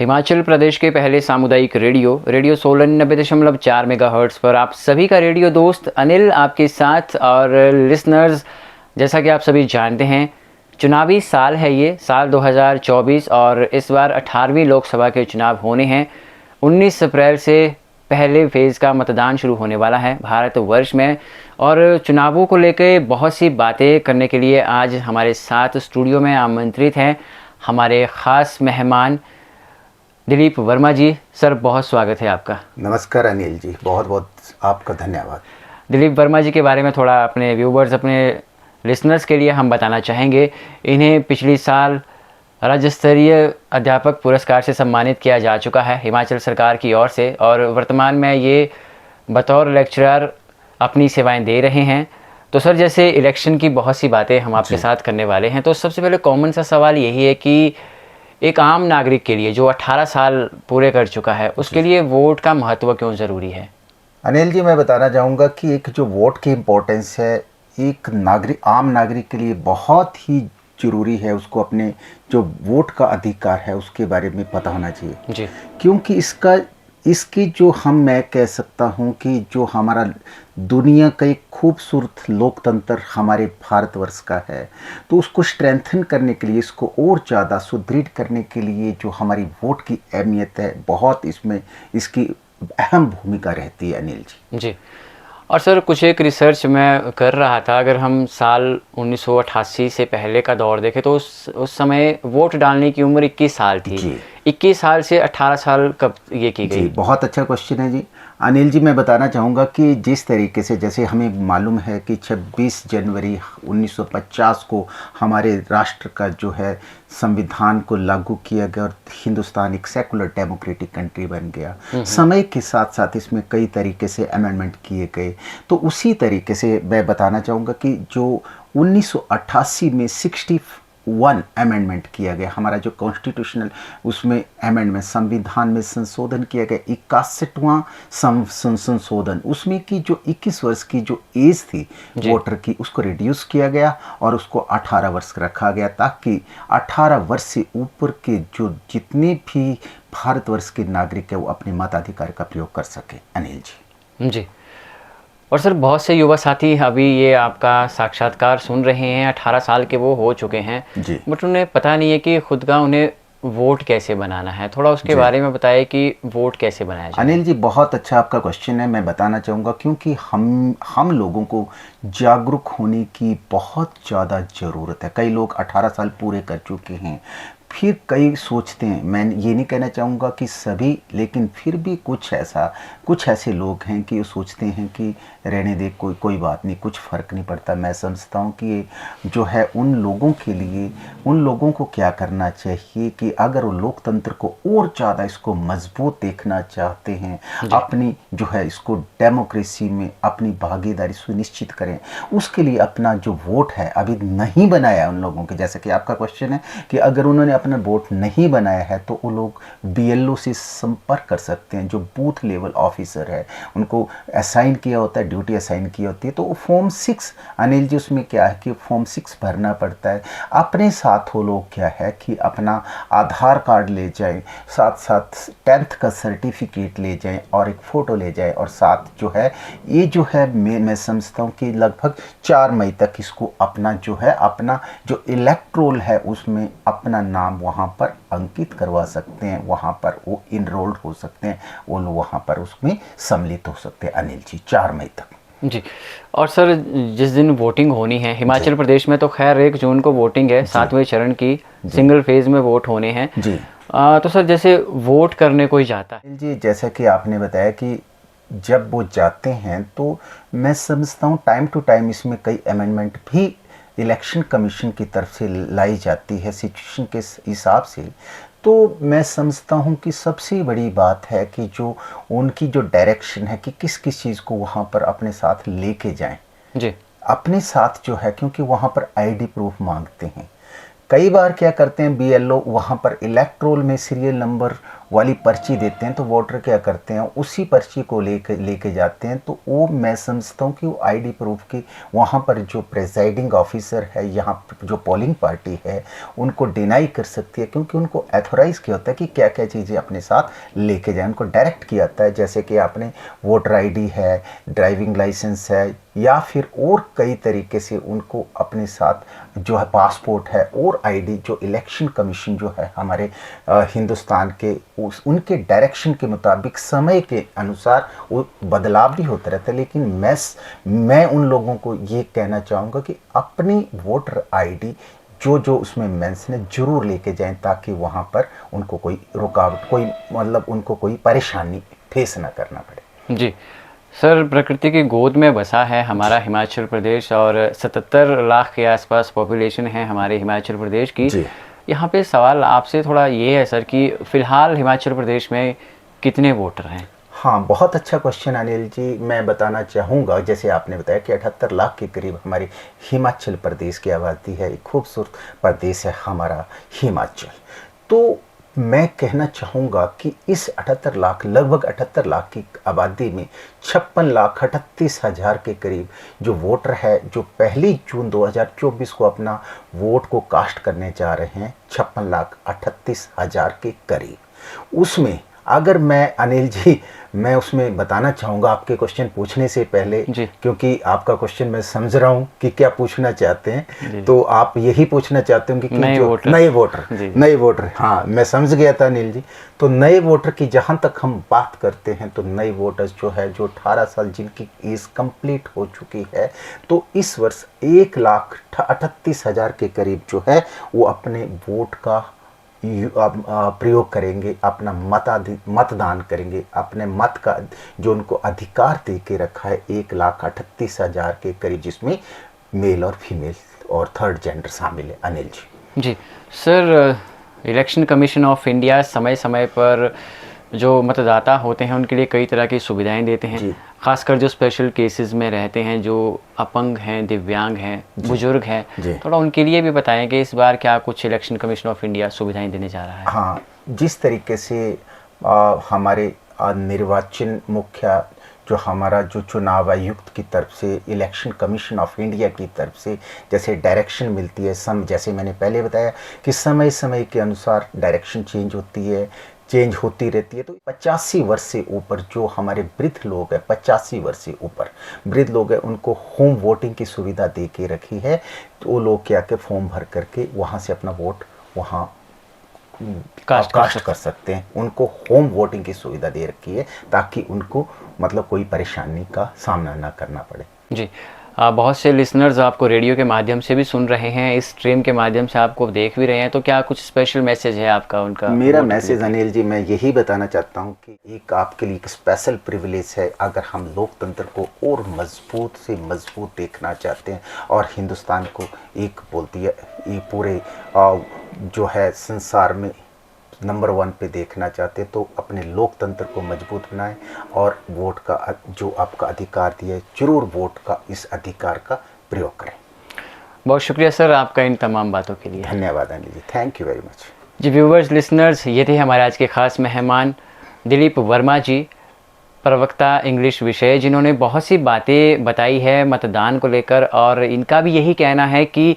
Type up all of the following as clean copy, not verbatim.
हिमाचल प्रदेश के पहले सामुदायिक रेडियो सोलन 90.4 मेगाहर्ट्ज़ पर आप सभी का रेडियो दोस्त अनिल आपके साथ। और लिसनर्स, जैसा कि आप सभी जानते हैं, चुनावी साल है ये साल 2024 और इस बार 18वीं लोकसभा के चुनाव होने हैं। 19 अप्रैल से पहले फेज़ का मतदान शुरू होने वाला है भारतवर्ष में। और चुनावों को लेकर बहुत सी बातें करने के लिए आज हमारे साथ स्टूडियो में आमंत्रित हैं हमारे ख़ास मेहमान दिलीप वर्मा जी। सर, बहुत स्वागत है आपका। नमस्कार अनिल जी, बहुत बहुत आपका धन्यवाद। दिलीप वर्मा जी के बारे में थोड़ा अपने व्यूवर्स, अपने लिसनर्स के लिए हम बताना चाहेंगे। इन्हें पिछली साल राज्य स्तरीय अध्यापक पुरस्कार से सम्मानित किया जा चुका है हिमाचल सरकार की ओर से, और वर्तमान में ये बतौर लेक्चरर अपनी सेवाएं दे रहे हैं। तो सर, जैसे इलेक्शन की बहुत सी बातें हम आपके साथ करने वाले हैं, तो सबसे पहले कॉमन सा सवाल यही है कि एक आम नागरिक के लिए जो 18 साल पूरे कर चुका है, उसके लिए वोट का महत्व क्यों ज़रूरी है? अनिल जी, मैं बताना चाहूँगा कि एक जो वोट की इम्पोर्टेंस है, एक आम नागरिक के लिए बहुत ही ज़रूरी है। उसको अपने जो वोट का अधिकार है उसके बारे में पता होना चाहिए जी। क्योंकि इसकी जो मैं कह सकता हूँ कि जो हमारा दुनिया का एक खूबसूरत लोकतंत्र हमारे भारतवर्ष का है, तो उसको स्ट्रेंथन करने के लिए, इसको और ज़्यादा सुदृढ़ करने के लिए जो हमारी वोट की अहमियत है, बहुत इसमें इसकी अहम भूमिका रहती है अनिल जी। जी। और सर, कुछ एक रिसर्च मैं कर रहा था, अगर हम साल 1988 से पहले का दौर देखें तो उस समय वोट डालने की उम्र 21 साल थी। जी। 21 साल से 18 साल कब ये की गई? जी, बहुत अच्छा क्वेश्चन है जी। अनिल जी, मैं बताना चाहूँगा कि जिस तरीके से, जैसे हमें मालूम है कि 26 जनवरी 1950 को हमारे राष्ट्र का जो है संविधान को लागू किया गया और हिंदुस्तान एक सेकुलर डेमोक्रेटिक कंट्री बन गया। समय के साथ साथ इसमें कई तरीके से अमेंडमेंट किए गए। तो उसी तरीके से मैं बताना चाहूँगा कि जो 1988 में 61 अमेंडमेंट किया गया, हमारा जो कॉन्स्टिट्यूशनल उसमें अमेंडमेंट, संविधान में संशोधन किया गया, 61वां संशोधन, उसमें की जो 21 वर्ष की जो एज थी वोटर की, उसको रिड्यूस किया गया और उसको 18 वर्ष रखा गया, ताकि 18 वर्ष से ऊपर के जो जितने भी भारतवर्ष के नागरिक है वो अपने मताधिकार का प्रयोग कर सके अनिल जी। जी। और सर, बहुत से युवा साथी अभी ये आपका साक्षात्कार सुन रहे हैं, 18 साल के वो हो चुके हैं जी। बट उन्हें पता नहीं है कि खुद का उन्हें वोट कैसे बनाना है। थोड़ा उसके बारे में बताइए कि वोट कैसे बनाया जाए। अनिल जी, बहुत अच्छा आपका क्वेश्चन है। मैं बताना चाहूँगा क्योंकि हम लोगों को जागरूक होने की बहुत ज़्यादा ज़रूरत है। कई लोग 18 साल पूरे कर चुके हैं, फिर कई सोचते हैं, मैं ये नहीं कहना चाहूँगा कि सभी, लेकिन फिर भी कुछ ऐसे लोग हैं कि वो सोचते हैं कि रहने दे, कोई बात नहीं, कुछ फ़र्क नहीं पड़ता। मैं समझता हूँ कि ये जो है उन लोगों के लिए, उन लोगों को क्या करना चाहिए कि अगर वो लोकतंत्र को और ज़्यादा इसको मजबूत देखना चाहते हैं, अपनी जो है इसको डेमोक्रेसी में अपनी भागीदारी सुनिश्चित करें, उसके लिए अपना जो वोट है अभी नहीं बनाया उन लोगों के, जैसे कि आपका क्वेश्चन है कि अगर उन्होंने अपना वोट नहीं बनाया है तो वो लोग BLO से संपर्क कर सकते हैं, जो बूथ लेवल ऑफिसर है, उनको असाइन किया होता है, ड्यूटी असाइन की होती है। तो वो फॉर्म 6 अनिल जी, उसमें क्या है कि फॉर्म 6 भरना पड़ता है। अपने साथ वो लोग क्या है कि अपना आधार कार्ड ले जाएं, साथ साथ 10th का सर्टिफिकेट ले जाएं और एक फ़ोटो ले जाएं, और साथ जो है ये जो है मैं समझता हूँ कि लगभग 4 मई तक इसको अपना जो है, अपना जो इलेक्ट्रोल है उसमें अपना नाम वहाँ पर अंकित करवा सकते हैं, वहाँ पर वो इनरोल्ड हो सकते हैं, वो लोग वहाँ पर उसमें सम्मिलित हो सकते हैं अनिल जी, 4 मई तक। जी। और सर, जिस दिन वोटिंग होनी है हिमाचल प्रदेश में, तो खैर 1 जून को वोटिंग है, 7वें चरण की सिंगल फेज में वोट होने हैं जी। तो सर, जैसे वोट करने कोई जाता है जी, जैसा कि आपने बताया कि जब वो जाते हैं तो मैं समझता हूँ टाइम टू टाइम इसमें कई अमेंडमेंट भी इलेक्शन कमीशन की तरफ से लाई जाती है सिचुएशन के हिसाब से। तो मैं समझता हूँ कि सबसे बड़ी बात है कि जो उनकी जो डायरेक्शन है कि किस किस चीज़ को वहाँ पर अपने साथ लेके जाएं, जी। अपने साथ जो है, क्योंकि वहाँ पर ID प्रूफ मांगते हैं। कई बार क्या करते हैं BLO वहाँ पर इलेक्ट्रोल में सीरियल नंबर वाली पर्ची देते हैं तो वोटर क्या करते हैं, उसी पर्ची को लेके जाते हैं। तो वो मैं समझता हूँ कि वो आईडी प्रूफ की वहाँ पर जो प्रेसाइडिंग ऑफिसर है, यहाँ पर जो पोलिंग पार्टी है, उनको डिनाई कर सकती है, क्योंकि उनको एथोराइज किया होता है कि क्या क्या चीज़ें अपने साथ लेके जाएं। उनको डायरेक्ट किया जाता है, जैसे कि आपने वोटर आईडी है, ड्राइविंग लाइसेंस है, या फिर और कई तरीके से उनको अपने साथ जो है पासपोर्ट है और आईडी, जो इलेक्शन कमीशन जो है हमारे हिंदुस्तान के, उनके डायरेक्शन के मुताबिक समय के अनुसार वो बदलाव भी होता रहता है। लेकिन मैं उन लोगों को ये कहना चाहूँगा कि अपनी वोटर आईडी जो उसमें मेंशन है ज़रूर लेके जाएं, ताकि वहाँ पर उनको कोई रुकावट, कोई मतलब उनको कोई परेशानी फेस ना करना पड़े। जी सर, प्रकृति की गोद में बसा है हमारा हिमाचल प्रदेश और 77 लाख के आसपास पॉपुलेशन है हमारे हिमाचल प्रदेश की। जी। यहाँ पे सवाल आपसे थोड़ा ये है सर कि फ़िलहाल हिमाचल प्रदेश में कितने वोटर हैं? हाँ, बहुत अच्छा क्वेश्चन अनिल जी। मैं बताना चाहूँगा, जैसे आपने बताया कि 78 लाख के करीब हमारे हिमाचल प्रदेश की आबादी है। एक खूबसूरत प्रदेश है हमारा हिमाचल। तो मैं कहना चाहूँगा कि इस 78 लाख, लगभग 78 लाख की आबादी में 56,38,000 के करीब जो वोटर है, जो 1 जून 2024 को अपना वोट को कास्ट करने जा रहे हैं, 56,38,000 के करीब। उसमें अगर मैं अनिल जी, मैं उसमें बताना चाहूँगा आपके क्वेश्चन पूछने से पहले, क्योंकि आपका क्वेश्चन मैं समझ रहा हूँ कि क्या पूछना चाहते हैं। तो आप यही पूछना चाहते होंगे कि नए वोटर, हाँ मैं समझ गया था अनिल जी। तो नए वोटर की जहाँ तक हम बात करते हैं, तो नए वोटर्स जो है, जो 18 साल जिनकी एज कंप्लीट हो चुकी है, तो इस वर्ष 1,38,000 के करीब जो है वो अपने वोट का प्रयोग करेंगे, अपना मतदान करेंगे, अपने मत का जो उनको अधिकार दे के रखा है 1,38,000 के करीब, जिसमें मेल और फीमेल और थर्ड जेंडर शामिल है। अनिल जी। जी sir, election commission of India समय समय पर जो मतदाता होते हैं उनके लिए कई तरह की सुविधाएं देते हैं, खासकर जो स्पेशल केसेस में रहते हैं, जो अपंग हैं, दिव्यांग हैं, बुजुर्ग हैं, थोड़ा उनके लिए भी बताएं कि इस बार क्या कुछ इलेक्शन कमीशन ऑफ इंडिया सुविधाएं देने जा रहा है। हाँ, जिस तरीके से हमारे निर्वाचन मुख्य जो हमारा जो चुनाव आयुक्त की तरफ से, इलेक्शन कमीशन ऑफ इंडिया की तरफ से जैसे डायरेक्शन मिलती है, जैसे मैंने पहले बताया कि समय समय के अनुसार डायरेक्शन चेंज होती रहती है। तो 85 वर्ष से ऊपर जो हमारे वृद्ध लोग हैं, 85 वर्ष से ऊपर वृद्ध लोग हैं, उनको होम वोटिंग की सुविधा दे के रखी है। तो वो लोग क्या के फॉर्म भर करके वहाँ से अपना वोट वहाँ कास्ट कर सकते हैं। उनको होम वोटिंग की सुविधा दे रखी है, ताकि उनको मतलब कोई परेशानी का सामना ना करना पड़े। जी, बहुत से लिसनर्स आपको रेडियो के माध्यम से भी सुन रहे हैं, इस स्ट्रीम के माध्यम से आपको देख भी रहे हैं, तो क्या कुछ स्पेशल मैसेज है आपका उनका? मेरा मैसेज अनिल जी, मैं यही बताना चाहता हूँ कि एक आपके लिए एक स्पेशल प्रिविलेज है। अगर हम लोकतंत्र को और मजबूत से मजबूत देखना चाहते हैं और हिंदुस्तान को एक बोलती है ये पूरे जो है संसार में नंबर 1 पे देखना चाहते हैं, तो अपने लोकतंत्र को मजबूत बनाएं और वोट का जो आपका अधिकार दिया है, जरूर वोट का इस अधिकार का प्रयोग करें। बहुत शुक्रिया सर आपका इन तमाम बातों के लिए। धन्यवाद Anil ji, thank you very much. जी व्यूवर्स, लिसनर्स, ये थे हमारे आज के ख़ास मेहमान दिलीप वर्मा जी, प्रवक्ता इंग्लिश विषय, जिन्होंने बहुत सी बातें बताई है मतदान को लेकर, और इनका भी यही कहना है कि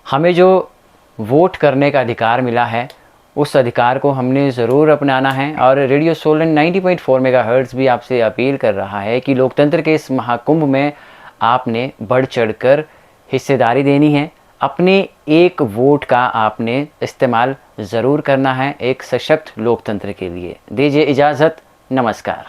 हमें जो वोट करने का अधिकार मिला है उस अधिकार को हमने ज़रूर अपनाना है। और रेडियो सोलन 90.4 मेगाहर्ट्ज़ भी आपसे अपील कर रहा है कि लोकतंत्र के इस महाकुंभ में आपने बढ़ चढ़कर हिस्सेदारी देनी है, अपने एक वोट का आपने इस्तेमाल ज़रूर करना है एक सशक्त लोकतंत्र के लिए। दीजिए इजाज़त, नमस्कार।